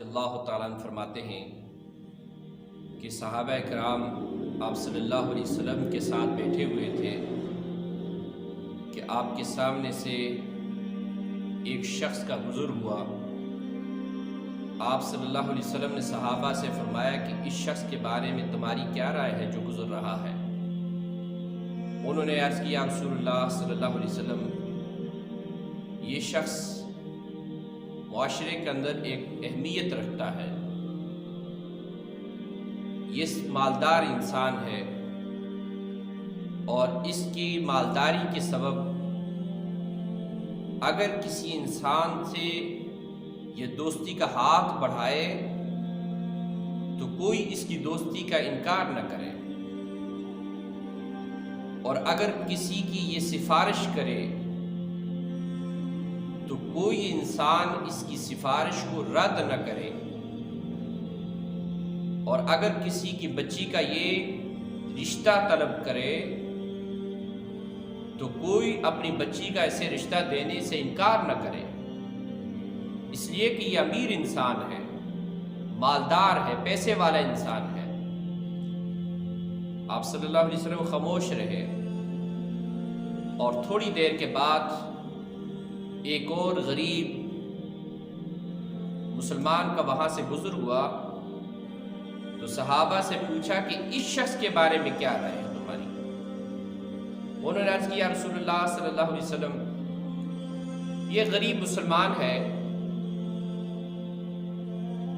اللہ تعالیٰ عنہ فرماتے ہیں کہ صحابہ کرام آپ صلی اللہ علیہ وسلم کے ساتھ بیٹھے ہوئے تھے کہ آپ کے سامنے سے ایک شخص کا گزر ہوا۔ آپ صلی اللہ علیہ وسلم نے صحابہ سے فرمایا کہ اس شخص کے بارے میں تمہاری کیا رائے ہے جو گزر رہا ہے؟ انہوں نے عرض کیا رسول اللہ صلی اللہ علیہ وسلم، یہ شخص معاشرے کے اندر ایک اہمیت رکھتا ہے، یہ مالدار انسان ہے اور اس کی مالداری کے سبب اگر کسی انسان سے یہ دوستی کا ہاتھ بڑھائے تو کوئی اس کی دوستی کا انکار نہ کرے، اور اگر کسی کی یہ سفارش کرے تو کوئی انسان اس کی سفارش کو رد نہ کرے، اور اگر کسی کی بچی کا یہ رشتہ طلب کرے تو کوئی اپنی بچی کا اسے رشتہ دینے سے انکار نہ کرے، اس لیے کہ یہ امیر انسان ہے، مالدار ہے، پیسے والا انسان ہے۔ آپ صلی اللہ علیہ وسلم خاموش رہے، اور تھوڑی دیر کے بعد ایک اور غریب مسلمان کا وہاں سے گزر ہوا تو صحابہ سے پوچھا کہ اس شخص کے بارے میں کیا رائے ہے تمہاری؟ انہوں نے عرض کیا رسول اللہ صلی اللہ علیہ وسلم، یہ غریب مسلمان ہے،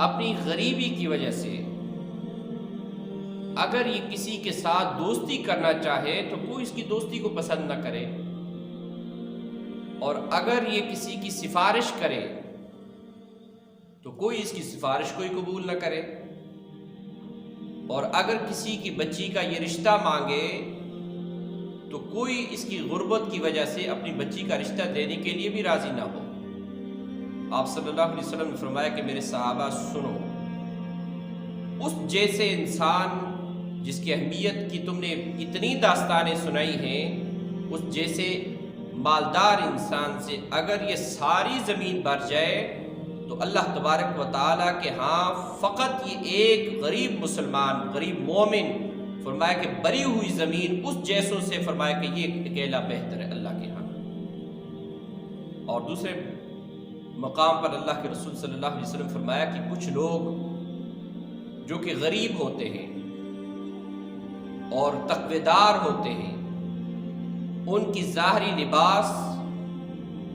اپنی غریبی کی وجہ سے اگر یہ کسی کے ساتھ دوستی کرنا چاہے تو کوئی اس کی دوستی کو پسند نہ کرے، اور اگر یہ کسی کی سفارش کرے تو کوئی اس کی سفارش کو ہی قبول نہ کرے، اور اگر کسی کی بچی کا یہ رشتہ مانگے تو کوئی اس کی غربت کی وجہ سے اپنی بچی کا رشتہ دینے کے لیے بھی راضی نہ ہو۔ آپ صلی اللہ علیہ وسلم نے فرمایا کہ میرے صحابہ سنو، اس جیسے انسان جس کی اہمیت کی تم نے اتنی داستانیں سنائی ہیں، اس جیسے مالدار انسان سے اگر یہ ساری زمین بھر جائے تو اللہ تبارک و تعالیٰ کے ہاں فقط یہ ایک غریب مسلمان، غریب مومن، فرمایا کہ بری ہوئی زمین اس جیسوں سے، فرمایا کہ یہ اکیلا بہتر ہے اللہ کے ہاں۔ اور دوسرے مقام پر اللہ کے رسول صلی اللہ علیہ وسلم فرمایا کہ کچھ لوگ جو کہ غریب ہوتے ہیں اور تقوی دار ہوتے ہیں، ان کی ظاہری لباس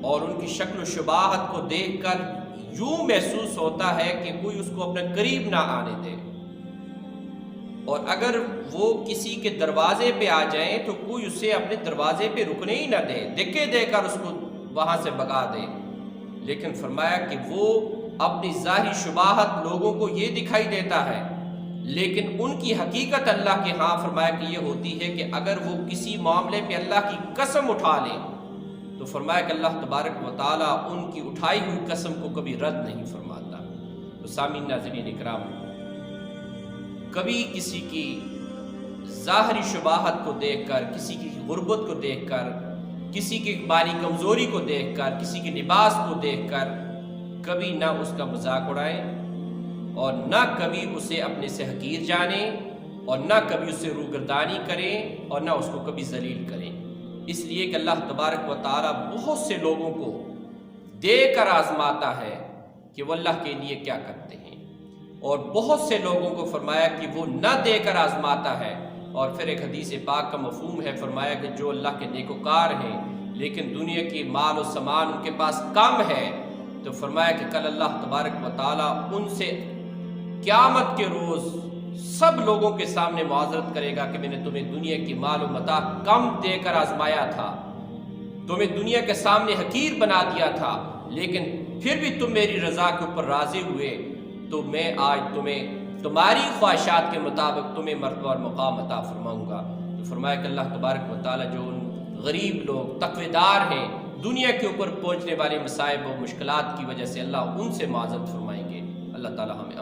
اور ان کی شکل و شباہت کو دیکھ کر یوں محسوس ہوتا ہے کہ کوئی اس کو اپنے قریب نہ آنے دے، اور اگر وہ کسی کے دروازے پہ آ جائیں تو کوئی اسے اپنے دروازے پہ رکنے ہی نہ دے، دھکے دے کر اس کو وہاں سے بھگا دے۔ لیکن فرمایا کہ وہ اپنی ظاہری شباہت لوگوں کو یہ دکھائی دیتا ہے، لیکن ان کی حقیقت اللہ کے ہاں فرمایا کہ یہ ہوتی ہے کہ اگر وہ کسی معاملے پہ اللہ کی قسم اٹھا لیں تو فرمایا کہ اللہ تبارک و تعالیٰ ان کی اٹھائی ہوئی قسم کو کبھی رد نہیں فرماتا۔ تو سامعین ناظرین اکرام، کبھی کسی کی ظاہری شباہت کو دیکھ کر، کسی کی غربت کو دیکھ کر، کسی کی مالی کمزوری کو دیکھ کر، کسی کے لباس کو دیکھ کر کبھی نہ اس کا مذاق اڑائیں، اور نہ کبھی اسے اپنے سے حقیر جانیں، اور نہ کبھی اسے روگردانی کریں، اور نہ اس کو کبھی ذلیل کریں، اس لیے کہ اللہ تبارک و تعالیٰ بہت سے لوگوں کو دے کر آزماتا ہے کہ وہ اللہ کے لیے کیا کرتے ہیں، اور بہت سے لوگوں کو فرمایا کہ وہ نہ دے کر آزماتا ہے۔ اور پھر ایک حدیث پاک کا مفہوم ہے، فرمایا کہ جو اللہ کے نیکوکار ہیں لیکن دنیا کی مال و سامان ان کے پاس کم ہے، تو فرمایا کہ کل اللہ تبارک و تعالیٰ ان سے قیامت کے روز سب لوگوں کے سامنے معذرت کرے گا کہ میں نے تمہیں دنیا کی مال و متاع کم دے کر آزمایا تھا، تمہیں دنیا کے سامنے حقیر بنا دیا تھا، لیکن پھر بھی تم میری رضا کے اوپر راضی ہوئے، تو میں آج تمہیں تمہاری خواہشات کے مطابق تمہیں مرتبہ اور مقام عطا فرماؤں گا۔ تو فرمایا کہ اللہ تبارک و تعالیٰ جو ان غریب لوگ تقوی دار ہیں، دنیا کے اوپر پہنچنے والے مصائب و مشکلات کی وجہ سے اللہ ان سے معذرت فرمائیں گے۔ اللہ تعالیٰ ہمیں